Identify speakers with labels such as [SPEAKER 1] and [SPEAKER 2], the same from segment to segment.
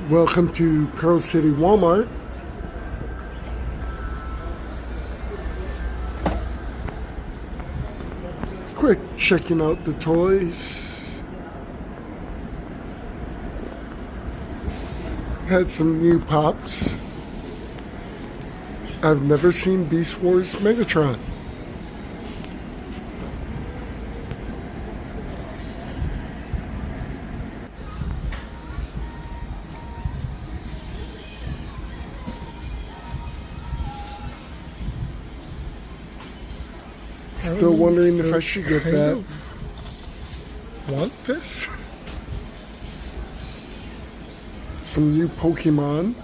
[SPEAKER 1] Welcome to Pearl City Walmart. Quick checking out the toys. Had some new pops. I've never seen Beast Wars Megatron. Still wondering if I should get that. Want this? Some new Pokemon.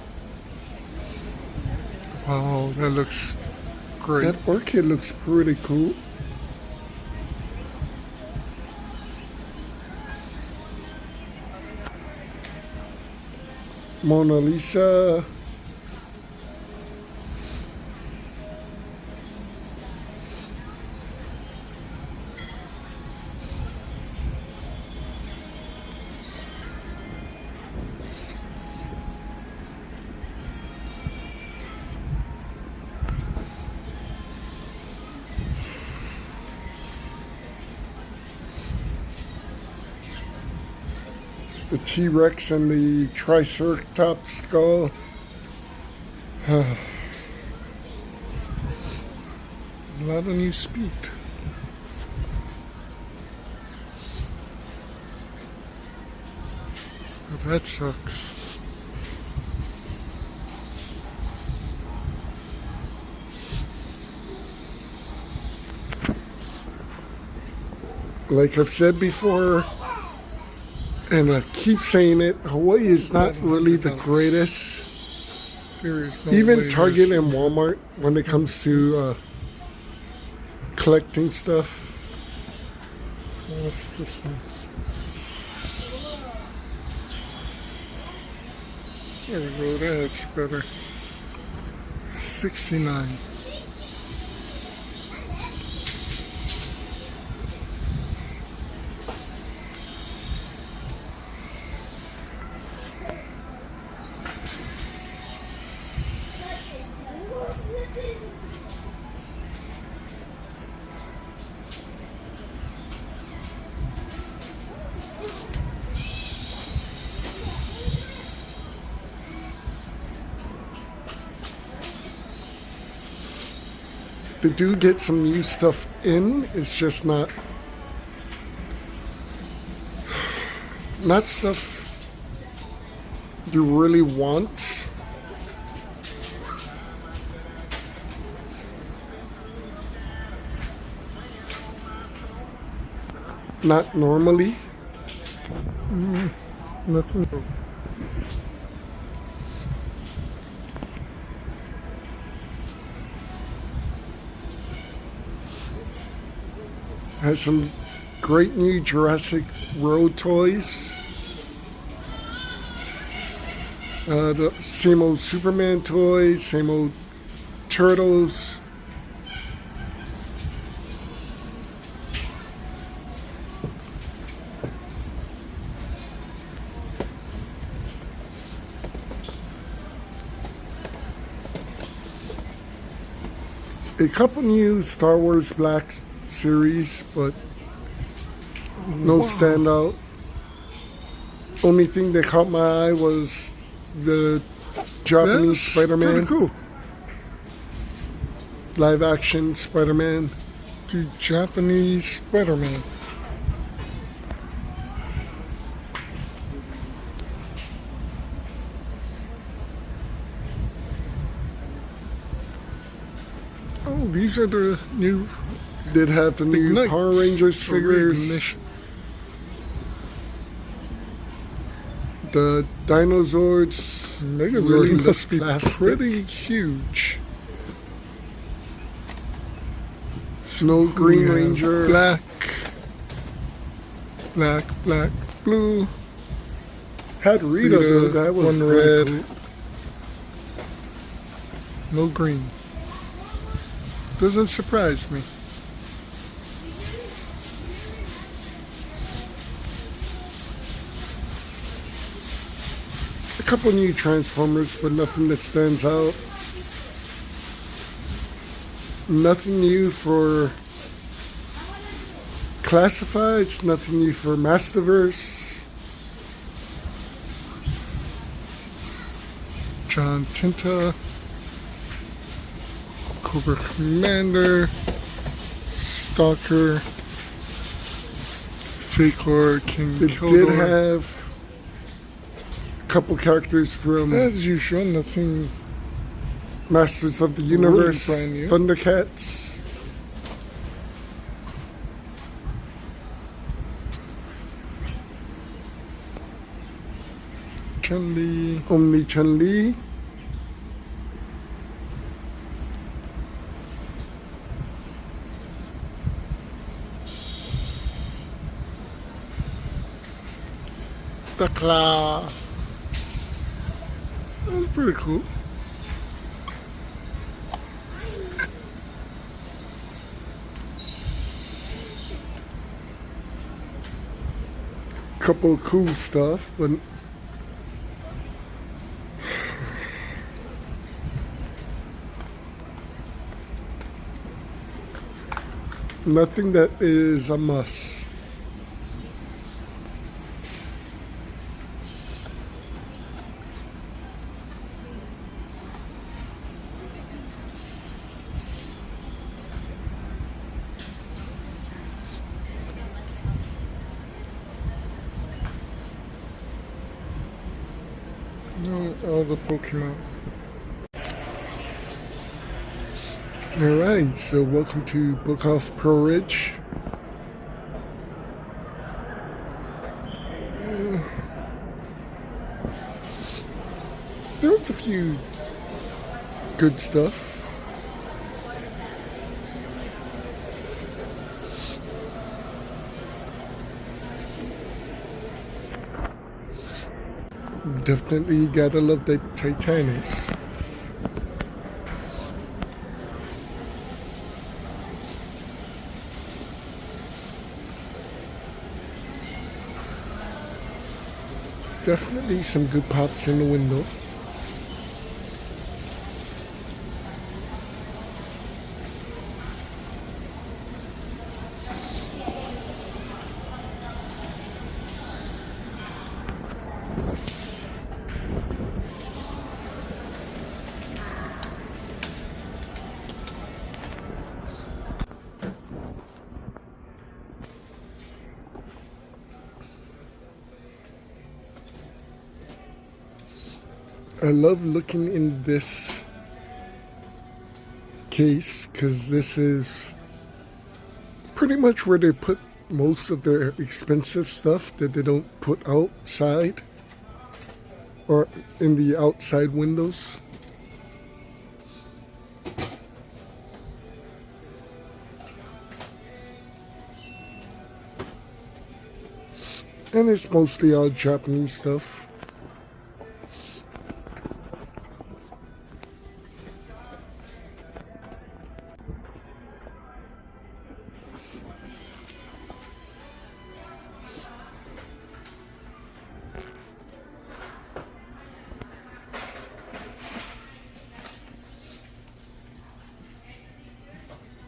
[SPEAKER 2] Wow, that looks great.
[SPEAKER 1] That orchid looks pretty cool. Mona Lisa. The T-Rex and the Triceratops skull.
[SPEAKER 2] A lot of new speed. Oh, that sucks.
[SPEAKER 1] Like I've said before, and I keep saying it, Hawaii is not really the greatest.
[SPEAKER 2] There is no
[SPEAKER 1] Even Target and Walmart, when it comes to collecting stuff.
[SPEAKER 2] What's this one? There we go, that's better. 69.
[SPEAKER 1] They do get some new stuff in. It's just not stuff you really want. Not normally.
[SPEAKER 2] Nothing.
[SPEAKER 1] Has some great new Jurassic World toys. The same old Superman toys, same old Turtles. A couple new Star Wars Black Series, but no standout. Only thing that caught my eye was the Japanese Spider-Man.
[SPEAKER 2] Pretty cool.
[SPEAKER 1] Live action Spider-Man.
[SPEAKER 2] The Japanese Spider-Man. Oh, these are the new.
[SPEAKER 1] Did have the new
[SPEAKER 2] Ignite.
[SPEAKER 1] Power Rangers figures.
[SPEAKER 2] Ignition.
[SPEAKER 1] The Dinozords.
[SPEAKER 2] Megazord
[SPEAKER 1] really
[SPEAKER 2] must be
[SPEAKER 1] plastic.
[SPEAKER 2] pretty huge.
[SPEAKER 1] Snow Green Ranger.
[SPEAKER 2] Black, blue.
[SPEAKER 1] Had Rita, though. That was
[SPEAKER 2] one
[SPEAKER 1] pretty
[SPEAKER 2] red.
[SPEAKER 1] cool.
[SPEAKER 2] No green. Doesn't surprise me.
[SPEAKER 1] couple new Transformers, but nothing that stands out. Nothing new for Classifieds, nothing new for Masterverse.
[SPEAKER 2] John Tinta, Cobra Commander, Stalker, Fake Lord, King
[SPEAKER 1] They
[SPEAKER 2] Kildor.
[SPEAKER 1] did have a couple characters from
[SPEAKER 2] As usual, nothing.
[SPEAKER 1] Masters of the Universe,
[SPEAKER 2] brand new.
[SPEAKER 1] Thundercats.
[SPEAKER 2] Chun-Li,
[SPEAKER 1] Only Chun-Li.
[SPEAKER 2] the Claw. That's pretty cool.
[SPEAKER 1] Couple of cool stuff, but nothing that is a must.
[SPEAKER 2] No, all the Pokemon.
[SPEAKER 1] Alright, so welcome to Book Off Pearlridge. There was a few good stuff. Definitely gotta love the Titanis. Definitely some good pops in the window. I love looking in this case because this is pretty much where they put most of their expensive stuff that they don't put outside or in the outside windows. And it's mostly all Japanese stuff.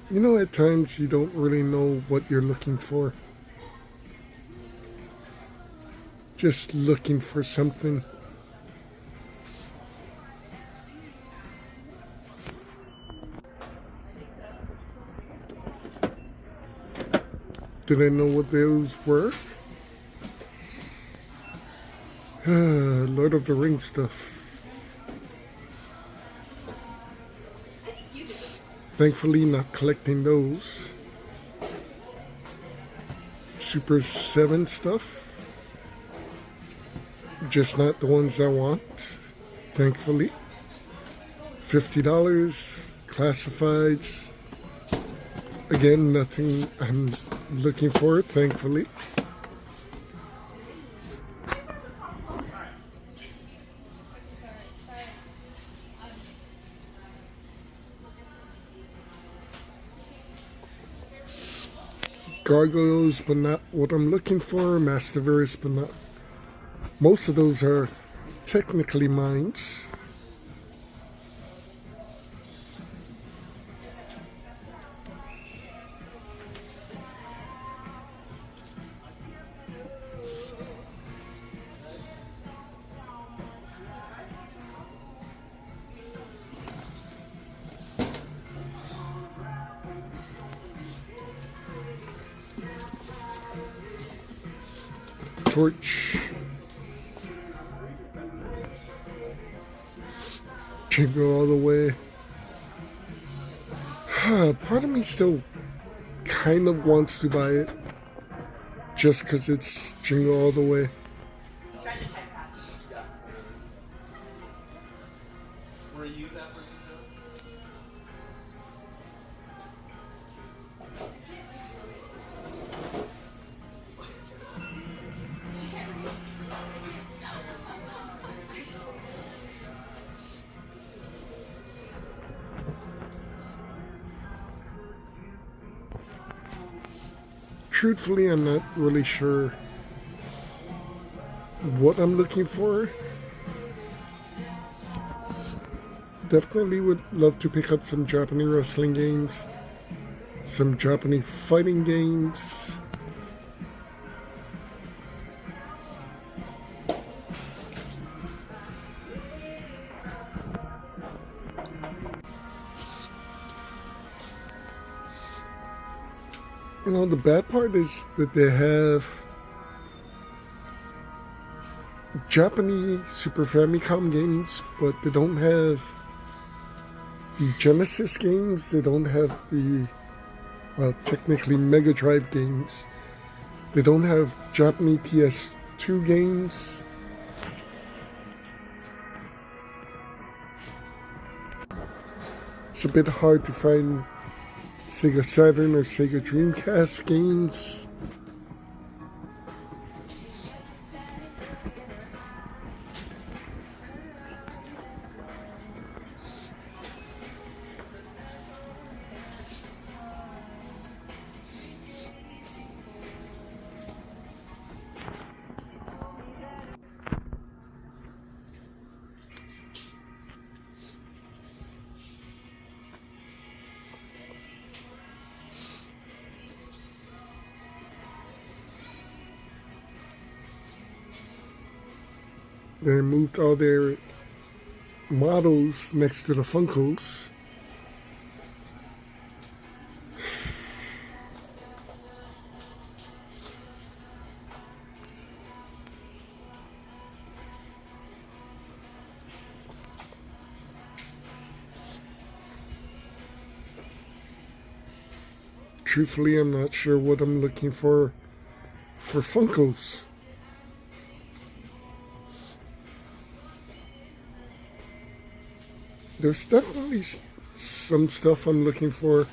[SPEAKER 1] You know, at times you don't really know what you're looking for. Just looking for something. Did I know what those were? Lord of the Rings stuff. Thankfully not collecting those. Super 7 stuff. Just not the ones I want, thankfully. $50, classifieds. Again, nothing I'm looking for, thankfully. Gargoyles, but not what I'm looking for. Masterverse, but not. Most of those are technically mines. Torch. Jingle all the way. Part of me still kind of wants to buy it just because it's Jingle all the way. Truthfully, I'm not really sure what I'm looking for. Definitely would love to pick up some Japanese wrestling games, some Japanese fighting games. You know, the bad part is that they have Japanese Super Famicom games, but they don't have the Genesis games. They don't have the, well, technically Mega Drive games. They don't have Japanese PS2 games. It's a bit hard to find Sega Saturn or Sega Dreamcast games. They moved all their models next to the Funkos. Truthfully, I'm not sure what I'm looking for Funkos. There's definitely some stuff I'm looking for.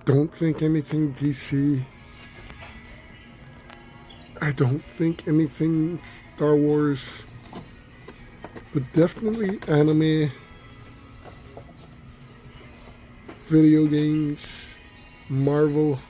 [SPEAKER 1] Don't think anything DC. I don't think anything Star Wars, but definitely anime, video games, Marvel.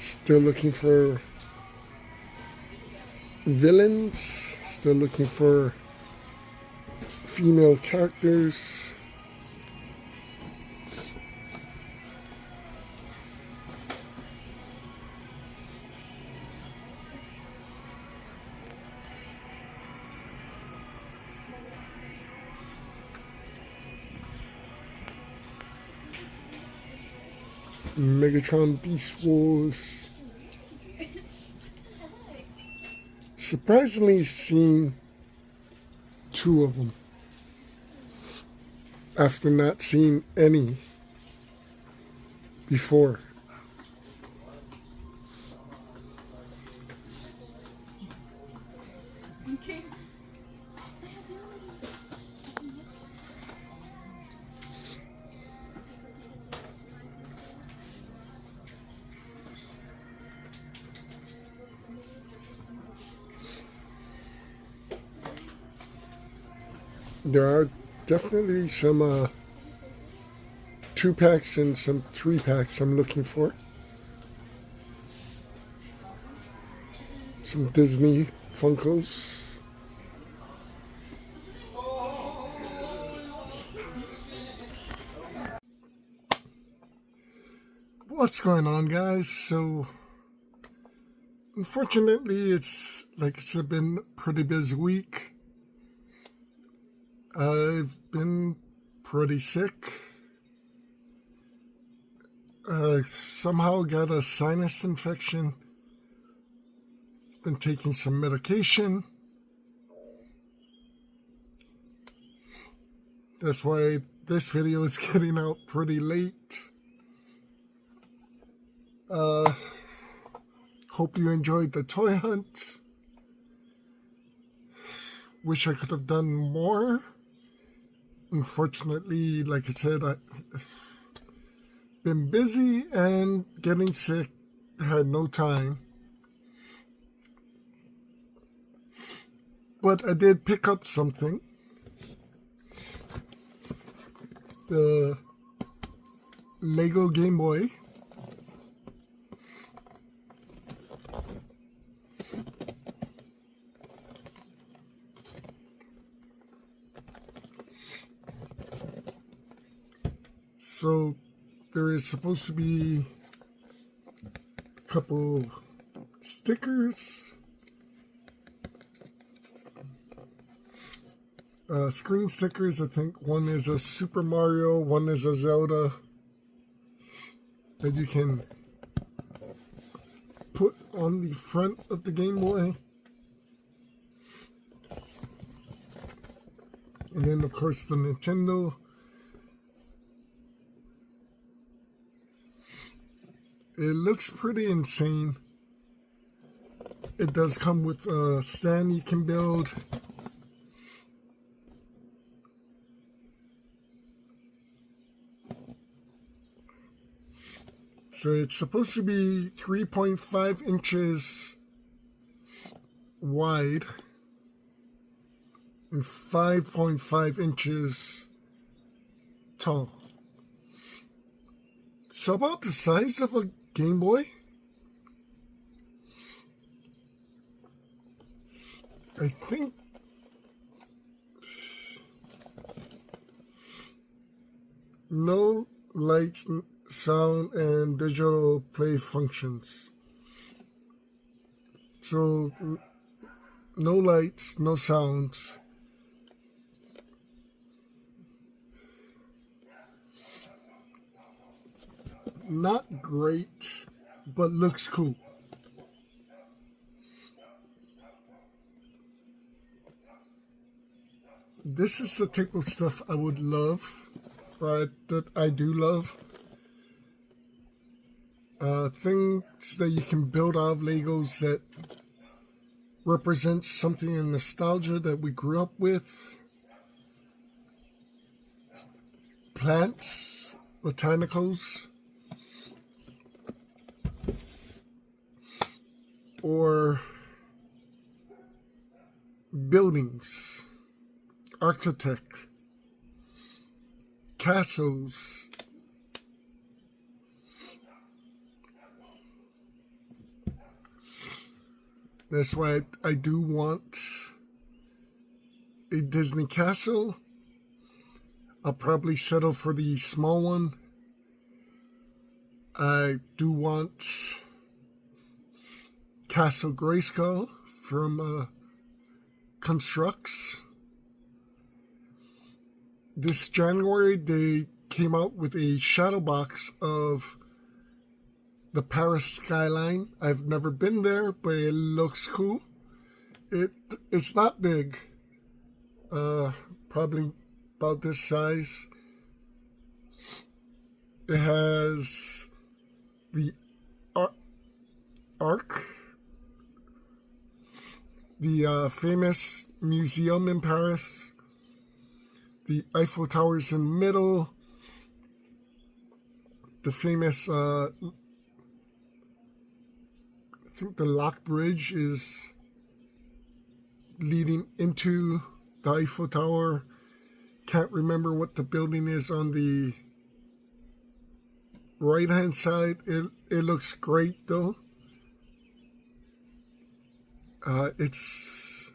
[SPEAKER 1] Still looking for villains, still looking for female characters. Megatron Beast Wars. Surprisingly, seen 2 of them after not seeing any before.
[SPEAKER 3] Okay.
[SPEAKER 1] There are definitely some 2-packs and some 3-packs I'm looking for. Some Disney Funkos. What's going on, guys? So, unfortunately, it's been a pretty busy week. I've been pretty sick. Somehow got a sinus infection. Been taking some medication. That's why this video is getting out pretty late. Hope you enjoyed the toy hunt. Wish I could have done more. Unfortunately, like I said, I've been busy and getting sick. Had no time. But I did pick up something. The Lego Gameboy. So there is supposed to be a couple stickers, screen stickers. I think one is a Super Mario, one is a Zelda that you can put on the front of the Game Boy. And then of course the Nintendo. It looks pretty insane. It does come with a stand you can build. So it's supposed to be 3.5 inches wide and 5.5 inches tall. So about the size of a Game Boy. I think no lights, sound, and digital play functions. So no lights, no sounds. Not great, but looks cool. This is the type of stuff I would love, right? That I do love. Things that you can build out of Legos that represent something in nostalgia that we grew up with. Plants, botanicals, or buildings, architect, castles. That's why I do want a Disney castle. I'll probably settle for the small one. I do want Castle Grayskull from Constructs. This January, they came out with a shadow box of the Paris skyline. I've never been there, but it looks cool. It's not big. Probably about this size. It has the Arc, the famous museum in Paris, the Eiffel Tower's in the middle, the famous, I think the Lock Bridge is leading into the Eiffel Tower. Can't remember what the building is on the right hand side. It looks great though. It's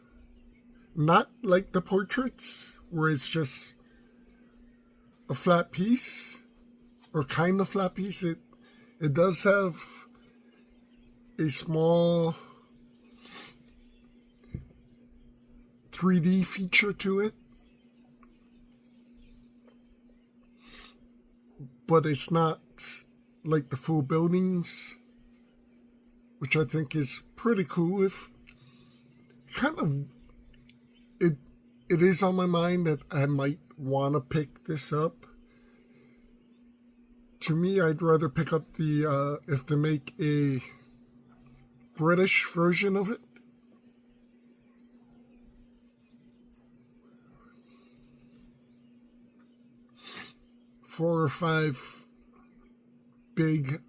[SPEAKER 1] not like the portraits where it's just a flat piece or kind of flat piece. It does have a small 3D feature to it, but it's not like the full buildings, which I think is pretty cool. If kind of it is on my mind that I might want to pick this up. To me, I'd rather pick up the if they make a British version of it. Four or five big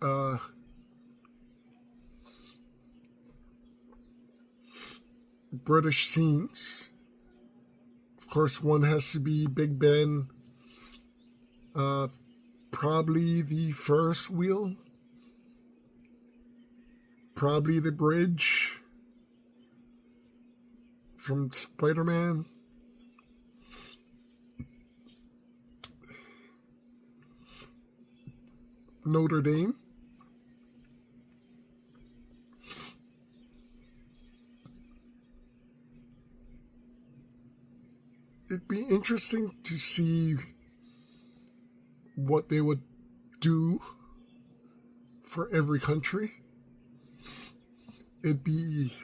[SPEAKER 1] British scenes. Of course, one has to be Big Ben. Probably the Ferris wheel. Probably the bridge from Spider-Man. Notre Dame. It'd be interesting to see what they would do for every country. It'd be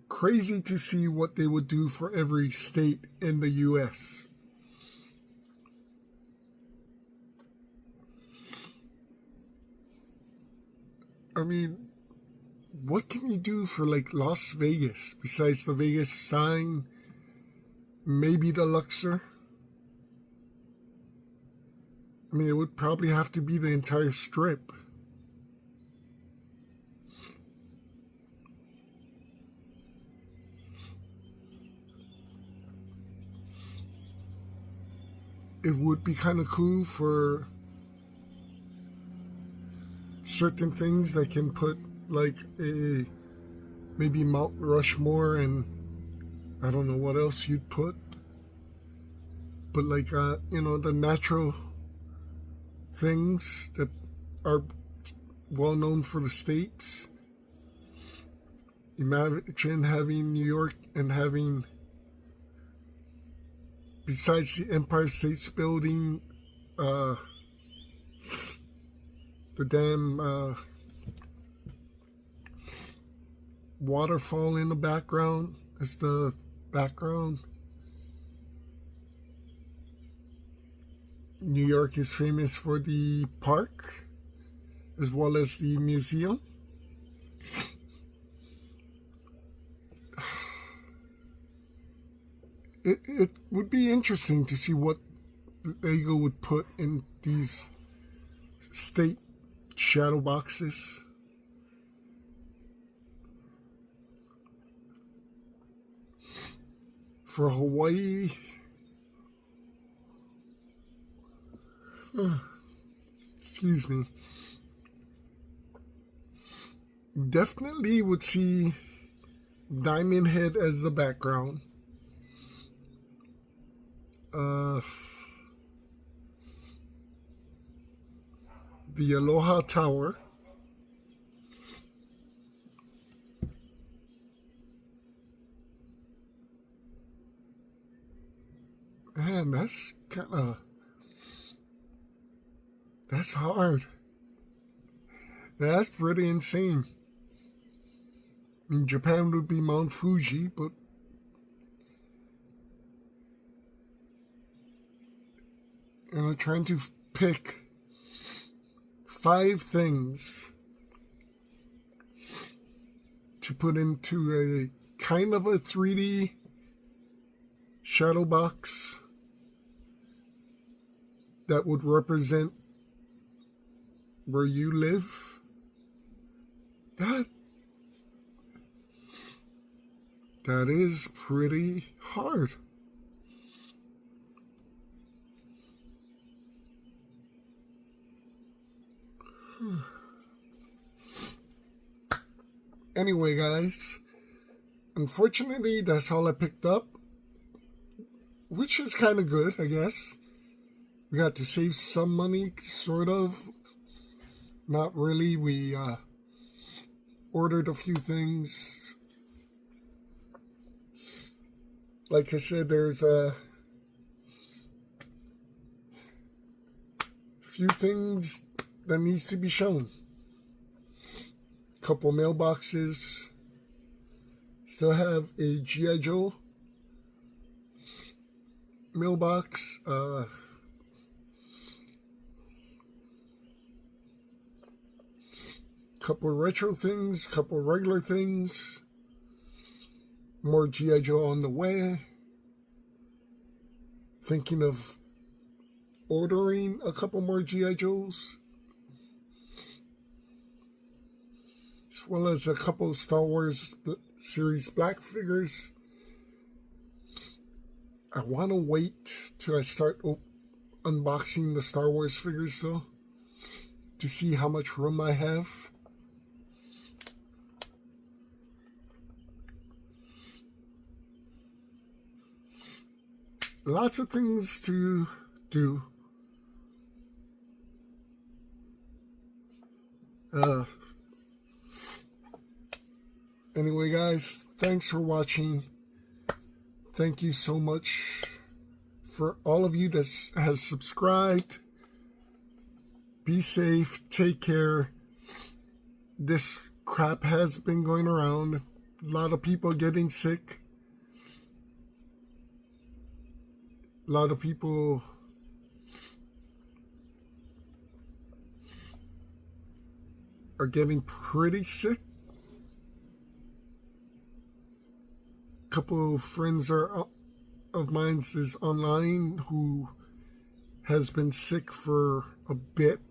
[SPEAKER 1] crazy to see what they would do for every state in the US. I mean, what can you do for like Las Vegas besides the Vegas sign? Maybe the Luxor. I mean, it would probably have to be the entire strip. It would be kind of cool for certain things that can put like a maybe Mount Rushmore, and I don't know what else you'd put, but like the natural things that are well known for the States. Imagine having New York and having, besides the Empire State's Building, the damn waterfall in the background as the background. New York is famous for the park as well as the museum. It would be interesting to see what Lego would put in these state shadow boxes. For Hawaii, excuse me, definitely would see Diamond Head as the background. The Aloha Tower. Man, that's hard. That's pretty insane. In Japan would be Mount Fuji, but I'm trying to pick 5 things to put into a kind of a 3D shadow box that would represent where you live. That is pretty hard. Anyway, guys, unfortunately, that's all I picked up, which is kind of good, I guess. We got to save some money, sort of. Not really. We ordered a few things. Like I said, there's a few things that needs to be shown. Couple mailboxes. Still have a G.I. Joe mailbox. Couple retro things, couple regular things. More G.I. Joe on the way. Thinking of ordering a couple more G.I. Joes. As well as a couple Star Wars series black figures. I want to wait till I start unboxing the Star Wars figures though, to see how much room I have. Lots of things to do. Anyway, guys, thanks for watching. Thank you so much for all of you that has subscribed. Be safe. Take care. This crap has been going around. A lot of people getting sick. A lot of people are getting pretty sick. A couple of friends of mine is online who has been sick for a bit,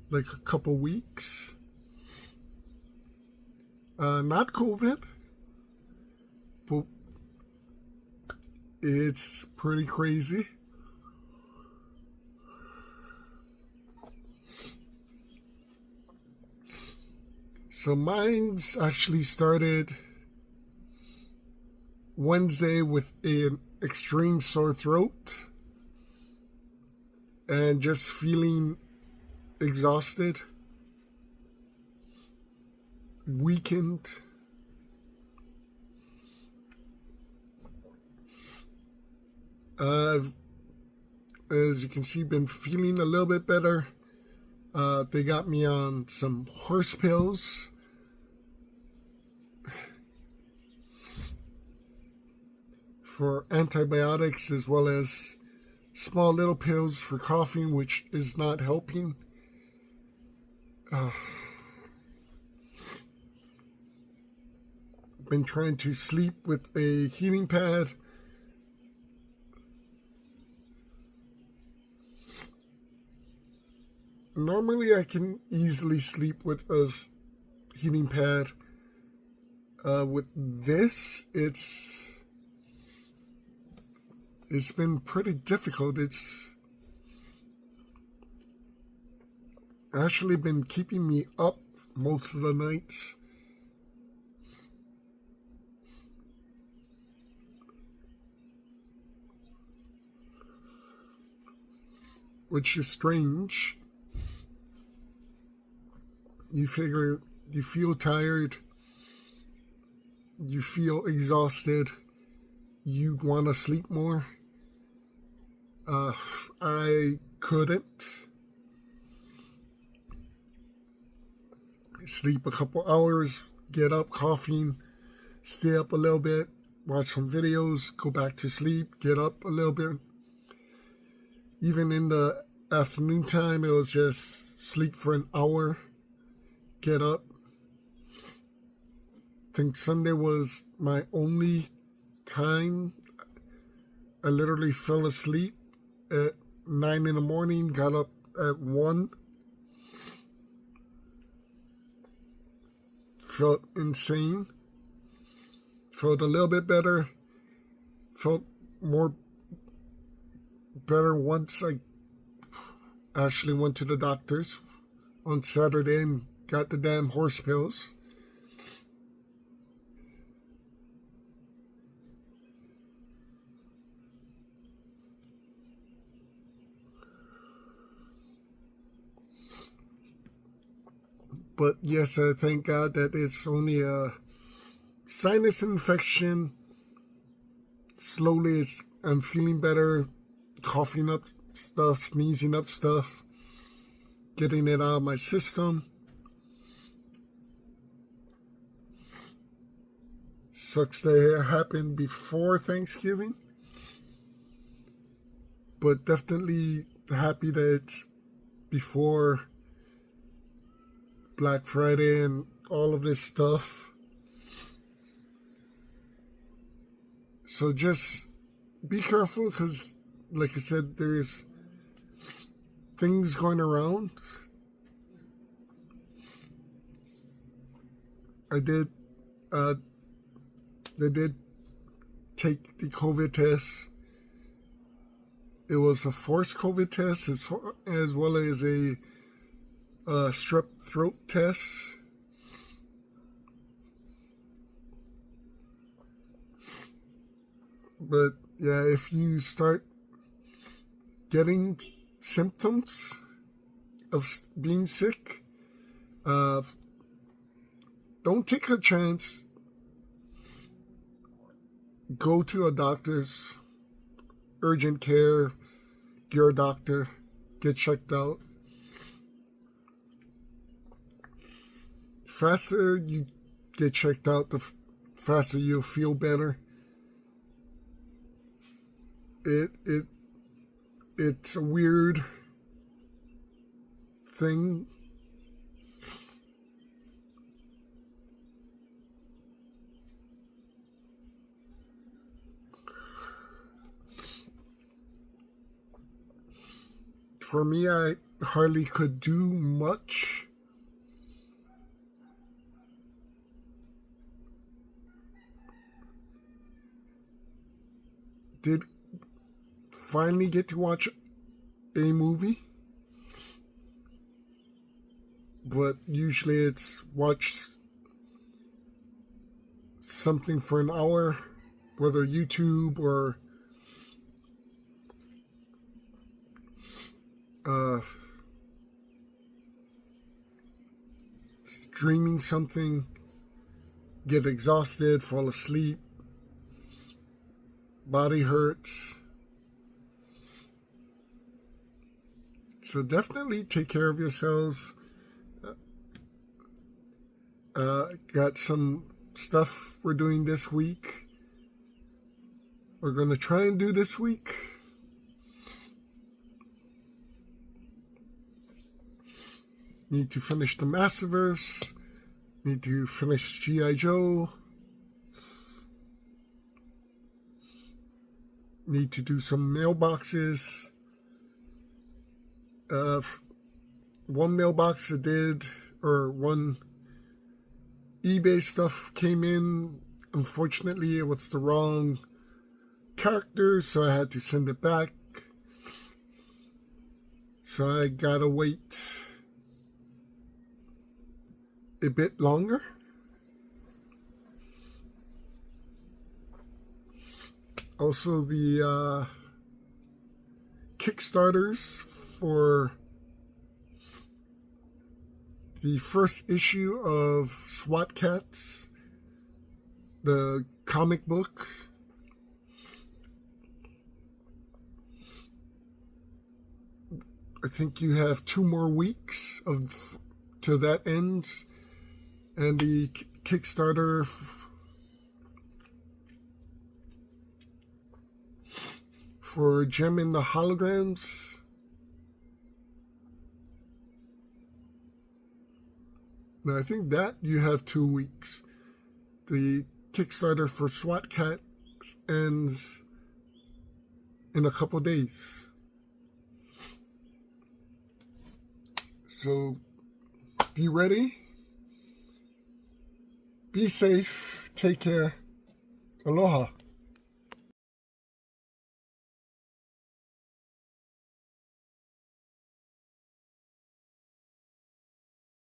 [SPEAKER 1] like a couple weeks. Not COVID, but it's pretty crazy. So mine's actually started Wednesday with an extreme sore throat and just feeling exhausted, weakened. I've, as you can see, been feeling a little bit better. They got me on some horse pills. For antibiotics, as well as small little pills for coughing, which is not helping. Been trying to sleep with a heating pad. Normally I can easily sleep with a heating pad. With this, it's been pretty difficult. It's actually been keeping me up most of the nights. Which is strange. You feel tired, you feel exhausted, you'd want to sleep more. I couldn't. sleep a couple hours, get up, coughing, stay up a little bit, watch some videos, go back to sleep, get up a little bit. Even in the afternoon time, it was just sleep for an hour, get up. I think Sunday was my only time I literally fell asleep at 9 in the morning, got up at 1. Felt insane. Felt a little bit better. Felt more better once I actually went to the doctors on Saturday and got the damn horse pills. But yes, I thank God that it's only a sinus infection. Slowly, I'm feeling better, coughing up stuff, sneezing up stuff, getting it out of my system. Sucks that it happened before Thanksgiving, but definitely happy that it's before Black Friday and all of this stuff. So just be careful because, like I said, there's things going around. They did take the COVID test. It was a forced COVID test as well as a strep throat test. But yeah, if you start getting symptoms of being sick, don't take a chance. Go to a doctor's urgent care, your doctor, get checked out. Faster you get checked out, the faster you'll feel better. It's a weird thing. For me, I hardly could do much. Did finally get to watch a movie, but usually it's watch something for an hour, whether YouTube or streaming something, get exhausted, fall asleep, body hurts. So definitely take care of yourselves. Got some stuff we're doing this week. We're going to try and do this week. Need to finish the Massiverse. Need to finish G.I. Joe. Need to do some mailboxes. One mailbox I did, or one eBay stuff came in. Unfortunately, it was the wrong character, so I had to send it back. So I gotta wait a bit longer. Also, the Kickstarters for the first issue of SWAT Cats, the comic book. I think you have 2 more weeks till that ends. And the Kickstarter for Gem in the Holograms. Now I think that you have 2 weeks. The Kickstarter for SWAT Cat ends in a couple days. So be ready. Be safe. Take care. Aloha.